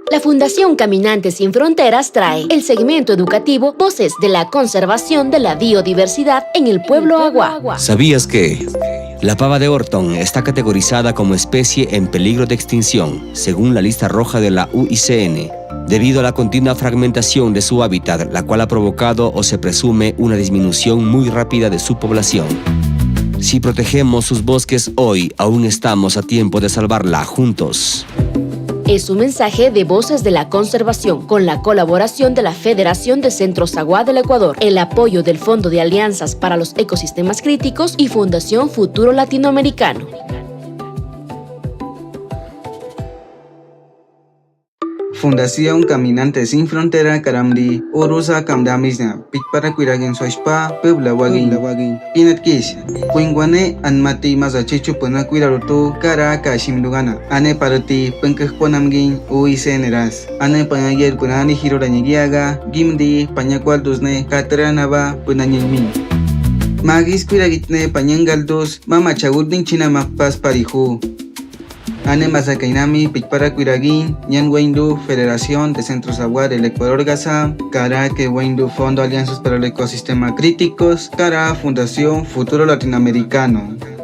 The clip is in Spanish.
La Fundación Caminantes Sin Fronteras trae el segmento educativo Voces de la Conservación de la Biodiversidad en el Pueblo Agua. ¿Sabías que la pava de Orton está categorizada como especie en peligro de extinción, según la lista roja de la UICN, debido a la continua fragmentación de su hábitat, la cual ha provocado o se presume una disminución muy rápida de su población? Si protegemos sus bosques hoy, aún estamos a tiempo de salvarla juntos. Es un mensaje de Voces de la Conservación, con la colaboración de la Federación de Centros Agua del Ecuador, el apoyo del Fondo de Alianzas para los Ecosistemas Críticos y Fundación Futuro Latinoamericano. Fundación Caminantes Sin Frontera Karamdi Urusa Kamdamisna Pikpara Kuiragin Soishpa Puebla Wagin Inatkis Puingwane Anmati Mazachichu Puna Kuirarutu Kara Kashimdugana Ane Parati Punkponamgin Uiseneras Ane Panayer Punani Hiroranyigiaga Gimdi Panyakwal Dusne Katranaba Punanyilmin Magis Kuiragitne Panyangaldus Mama Chagudin China Makpas Parihu Ane Masakainami, Pikpara Kuiragin, Nyan Waindu, Federación de Centros Agua del Ecuador Gaza, Cara que Waindu Fondo Alianzas para el Ecosistema Críticos, Cara Fundación Futuro Latinoamericano.